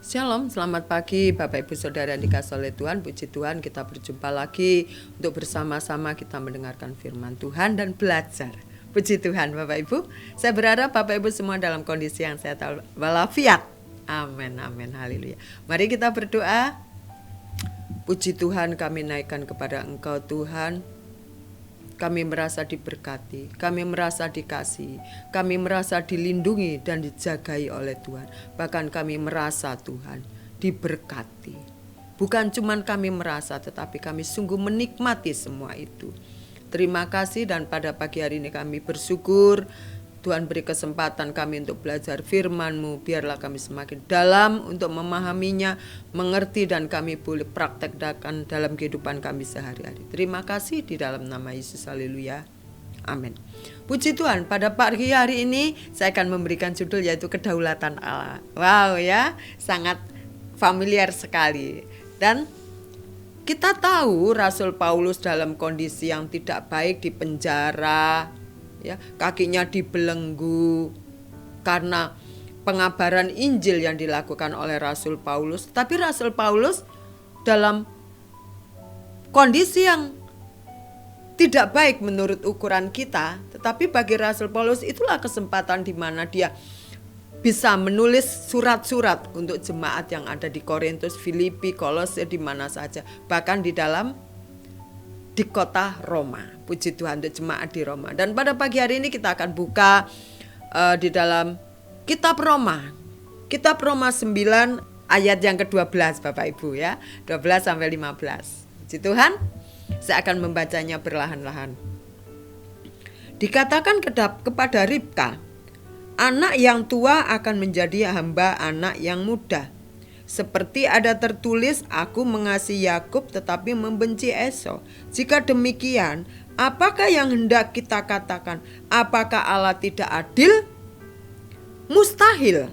Shalom, selamat pagi Bapak Ibu Saudara yang dikasihi oleh Tuhan. Puji Tuhan, kita berjumpa lagi untuk bersama-sama kita mendengarkan firman Tuhan dan belajar. Puji Tuhan Bapak Ibu. Saya berharap Bapak Ibu semua dalam kondisi yang sehat walafiat. Amin, amin, haleluya. Mari kita berdoa. Puji Tuhan, kami naikkan kepada Engkau Tuhan. Kami merasa diberkati, kami merasa dikasihi, kami merasa dilindungi dan dijagai oleh Tuhan. Bahkan kami merasa Tuhan diberkati. Bukan cuma kami merasa, tetapi kami sungguh menikmati semua itu. Terima kasih, dan pada pagi hari ini kami bersyukur Tuhan beri kesempatan kami untuk belajar firman-Mu. Biarlah kami semakin dalam untuk memahaminya, mengerti, dan kami boleh praktekkan dalam kehidupan kami sehari-hari. Terima kasih di dalam nama Yesus, haleluya, amin. Puji Tuhan, pada pagi hari ini saya akan memberikan judul yaitu kedaulatan Allah. Wow ya, sangat familiar sekali. Dan kita tahu Rasul Paulus dalam kondisi yang tidak baik, di penjara, ya, kakinya dibelenggu karena pengabaran Injil yang dilakukan oleh Rasul Paulus. Tapi Rasul Paulus dalam kondisi yang tidak baik menurut ukuran kita, tetapi bagi Rasul Paulus itulah kesempatan di mana dia bisa menulis surat-surat untuk jemaat yang ada di Korintus, Filipi, Kolose, di mana saja, bahkan di kota Roma. Puji Tuhan untuk jemaat di Roma. Dan pada pagi hari ini kita akan buka di dalam kitab Roma. Kitab Roma 9 ayat yang ke-12 Bapak Ibu ya. 12 sampai 15. Puji Tuhan. Saya akan membacanya perlahan-lahan. Dikatakan kepada Ribka, anak yang tua akan menjadi hamba anak yang muda. Seperti ada tertulis, aku mengasihi Yakub tetapi membenci Esau. Jika demikian, apakah yang hendak kita katakan? Apakah Allah tidak adil? Mustahil.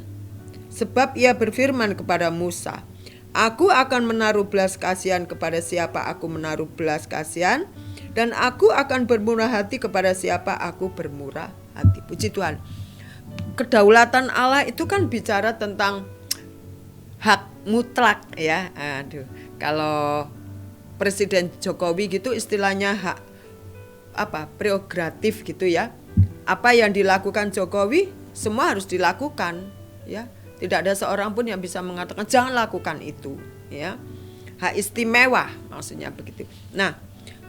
Sebab ia berfirman kepada Musa, aku akan menaruh belas kasihan kepada siapa aku menaruh belas kasihan, dan aku akan bermurah hati kepada siapa aku bermurah hati. Puji Tuhan. Kedaulatan Allah itu kan bicara tentang hak mutlak ya. Kalau Presiden Jokowi gitu istilahnya hak prerogatif gitu ya. Apa yang dilakukan Jokowi semua harus dilakukan ya. Tidak ada seorang pun yang bisa mengatakan jangan lakukan itu ya. Hak istimewa maksudnya begitu. Nah,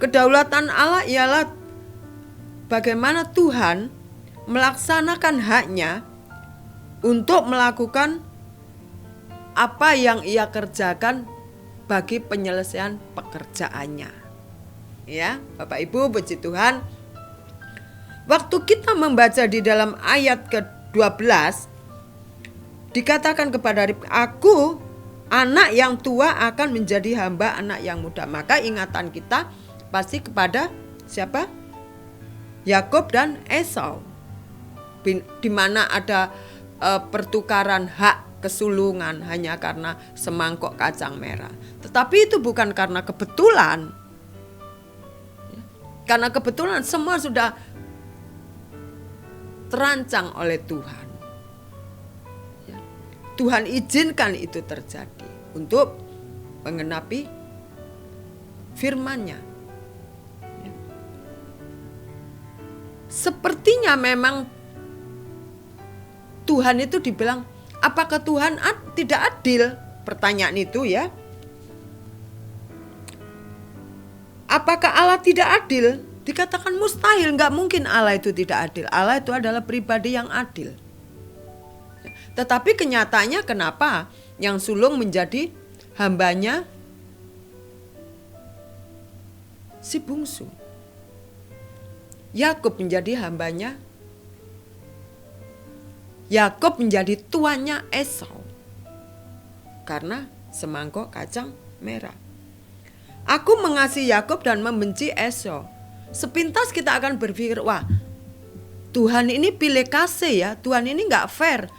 kedaulatan Allah ialah bagaimana Tuhan melaksanakan haknya untuk melakukan apa yang ia kerjakan bagi penyelesaian pekerjaannya. Ya, Bapak Ibu, puji Tuhan. Waktu kita membaca di dalam ayat ke-12, dikatakan kepada Ribka, aku anak yang tua akan menjadi hamba anak yang muda. Maka ingatan kita pasti kepada siapa? Yakub dan Esau. Di mana ada pertukaran hak kesulungan hanya karena semangkok kacang merah. Tetapi itu bukan karena kebetulan. Karena kebetulan semua sudah terancang oleh Tuhan. Tuhan izinkan itu terjadi untuk menggenapi firman-Nya. Sepertinya memang Tuhan itu dibilang, apakah Tuhan tidak adil? Pertanyaan itu ya. Apakah Allah tidak adil? Dikatakan mustahil, nggak mungkin Allah itu tidak adil. Allah itu adalah pribadi yang adil. Tetapi kenyataannya kenapa yang sulung menjadi hambanya si bungsu? Yakub menjadi hambanya, Yakub menjadi tuannya Esau karena semangkok kacang merah. Aku mengasihi Yakub dan membenci Esau. Sepintas kita akan berpikir, wah, Tuhan ini pilih kasih ya, Tuhan ini gak fair,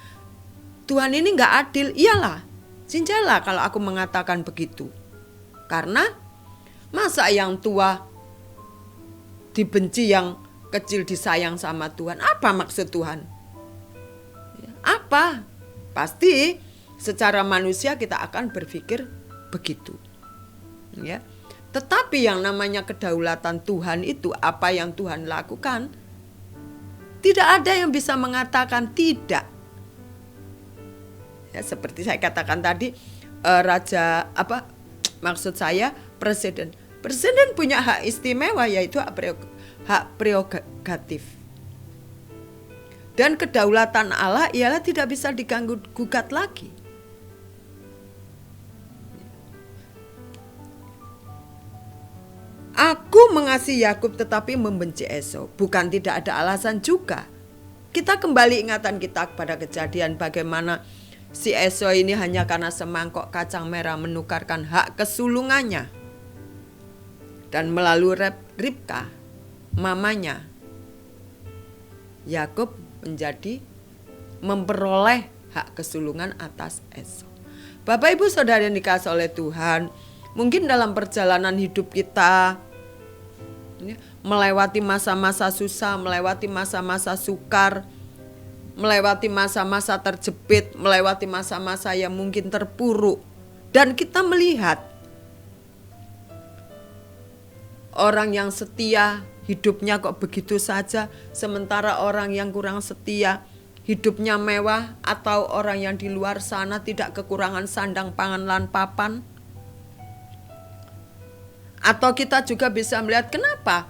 Tuhan ini gak adil. Iyalah, cincalah kalau aku mengatakan begitu. Karena masa yang tua dibenci, yang kecil disayang sama Tuhan? Apa maksud Tuhan? Apa? Pasti secara manusia kita akan berpikir begitu. Ya. Tetapi yang namanya kedaulatan Tuhan itu, apa yang Tuhan lakukan, tidak ada yang bisa mengatakan tidak. Ya, seperti saya katakan tadi, presiden. Presiden punya hak istimewa, yaitu hak prerogatif. Dan kedaulatan Allah ialah tidak bisa diganggu gugat lagi. Aku mengasihi Yakub tetapi membenci Esau. Bukan tidak ada alasan juga. Kita kembali ingatan kita kepada kejadian bagaimana si Esau ini hanya karena semangkok kacang merah menukarkan hak kesulungannya. Dan melalui Ribka, mamanya, Yakub memperoleh hak kesulungan atas Esau. Bapak Ibu Saudara yang dikasihi oleh Tuhan, mungkin dalam perjalanan hidup kita melewati masa-masa susah, melewati masa-masa sukar, melewati masa-masa terjepit, melewati masa-masa yang mungkin terpuruk. Dan kita melihat orang yang setia hidupnya kok begitu saja, sementara orang yang kurang setia hidupnya mewah, atau orang yang di luar sana tidak kekurangan sandang pangan lan papan. Atau kita juga bisa melihat kenapa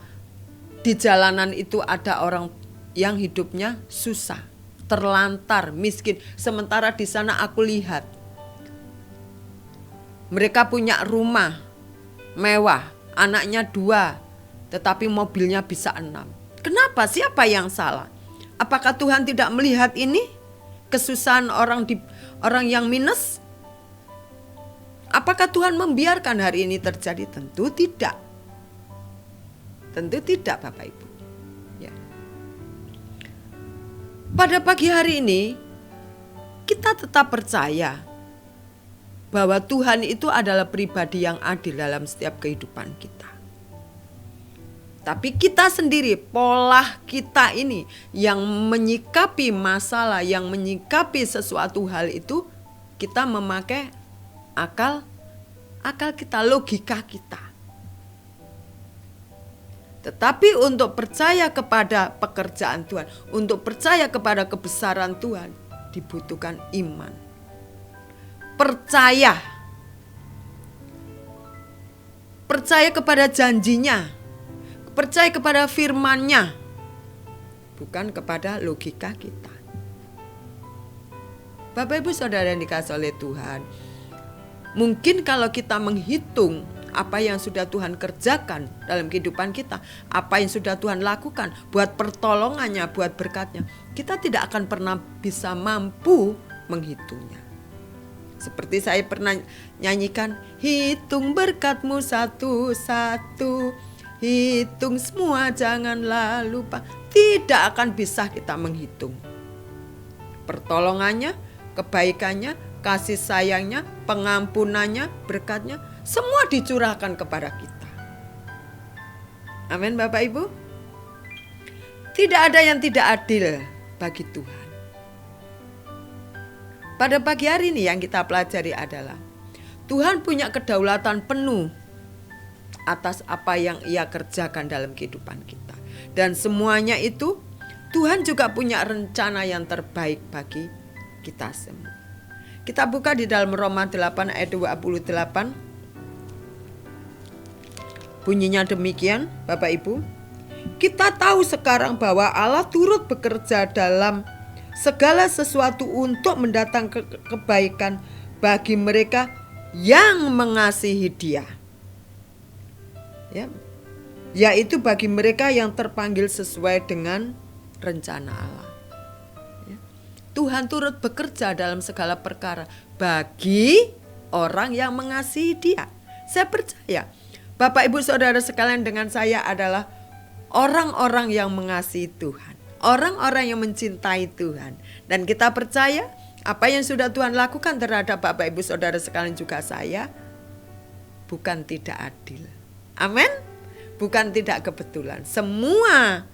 di jalanan itu ada orang yang hidupnya susah, terlantar, miskin. Sementara di sana aku lihat mereka punya rumah mewah, anaknya 2, tetapi mobilnya bisa 6. Kenapa? Siapa yang salah? Apakah Tuhan tidak melihat ini? Kesusahan orang yang minus? Apakah Tuhan membiarkan hari ini terjadi? Tentu tidak. Tentu tidak, Bapak Ibu. Ya. Pada pagi hari ini kita tetap percaya bahwa Tuhan itu adalah pribadi yang adil dalam setiap kehidupan kita. Tapi kita sendiri, pola kita ini yang menyikapi masalah, yang menyikapi sesuatu hal itu, kita memakai akal kita, logika kita. Tetapi untuk percaya kepada pekerjaan Tuhan, untuk percaya kepada kebesaran Tuhan, dibutuhkan iman. Percaya kepada janjinya, percaya kepada firman-Nya, bukan kepada logika kita. Bapak Ibu Saudara yang dikasihi oleh Tuhan, mungkin kalau kita menghitung apa yang sudah Tuhan kerjakan dalam kehidupan kita, apa yang sudah Tuhan lakukan buat pertolongannya, buat berkatnya, kita tidak akan pernah bisa mampu menghitungnya. Seperti saya pernah nyanyikan, hitung berkatmu satu-satu, hitung semua janganlah lupa. Tidak akan bisa kita menghitung pertolongannya, kebaikannya, kasih sayangnya, pengampunannya, berkatnya, semua dicurahkan kepada kita. Amin Bapak Ibu. Tidak ada yang tidak adil bagi Tuhan. Pada pagi hari ini yang kita pelajari adalah Tuhan punya kedaulatan penuh atas apa yang Ia kerjakan dalam kehidupan kita. Dan semuanya itu Tuhan juga punya rencana yang terbaik bagi kita semua. Kita buka di dalam Roma 8 ayat 28. Bunyinya demikian, Bapak Ibu. Kita tahu sekarang bahwa Allah turut bekerja dalam segala sesuatu untuk mendatangkan kebaikan bagi mereka yang mengasihi Dia. Ya, yaitu bagi mereka yang terpanggil sesuai dengan rencana Allah. Ya. Tuhan turut bekerja dalam segala perkara bagi orang yang mengasihi Dia. Saya percaya Bapak Ibu Saudara sekalian dengan saya adalah orang-orang yang mengasihi Tuhan, orang-orang yang mencintai Tuhan. Dan kita percaya apa yang sudah Tuhan lakukan terhadap Bapak Ibu Saudara sekalian juga saya bukan tidak adil. Amin. Bukan tidak kebetulan. Semua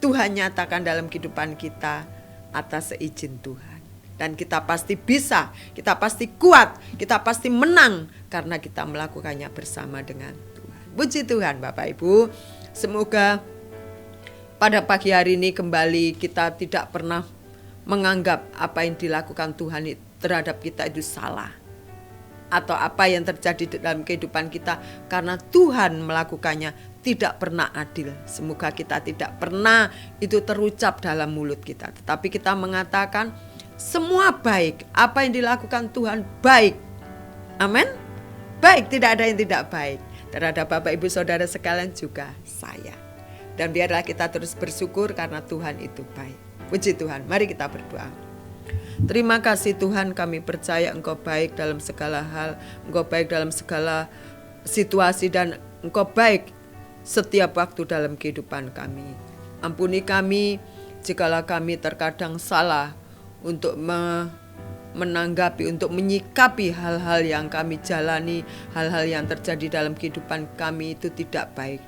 Tuhan nyatakan dalam kehidupan kita atas seizin Tuhan. Dan kita pasti bisa, kita pasti kuat, kita pasti menang karena kita melakukannya bersama dengan Tuhan. Puji Tuhan Bapak Ibu. Semoga pada pagi hari ini kembali kita tidak pernah menganggap apa yang dilakukan Tuhan terhadap kita itu salah. Atau apa yang terjadi dalam kehidupan kita karena Tuhan melakukannya tidak pernah adil. Semoga kita tidak pernah itu terucap dalam mulut kita. Tetapi kita mengatakan semua baik, apa yang dilakukan Tuhan baik. Amin. Baik, tidak ada yang tidak baik. Terhadap Bapak Ibu Saudara sekalian juga saya. Dan biarlah kita terus bersyukur karena Tuhan itu baik. Puji Tuhan, mari kita berdoa. Terima kasih Tuhan, kami percaya Engkau baik dalam segala hal. Engkau baik dalam segala situasi dan Engkau baik setiap waktu dalam kehidupan kami. Ampuni kami jikalau kami terkadang salah untuk menanggapi, untuk menyikapi hal-hal yang kami jalani, hal-hal yang terjadi dalam kehidupan kami itu tidak baik.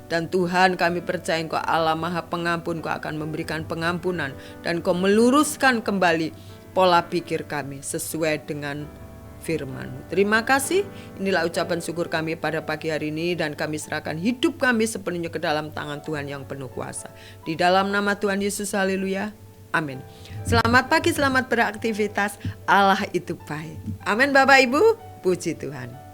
Dan Tuhan, kami percaya Engkau Allah Maha Pengampun, Engkau akan memberikan pengampunan dan Engkau meluruskan kembali pola pikir kami sesuai dengan firman-Mu. Terima kasih. Inilah ucapan syukur kami pada pagi hari ini dan kami serahkan hidup kami sepenuhnya ke dalam tangan Tuhan yang penuh kuasa. Di dalam nama Tuhan Yesus, haleluya. Amin. Selamat pagi, selamat beraktivitas. Allah itu baik. Amin Bapak Ibu. Puji Tuhan.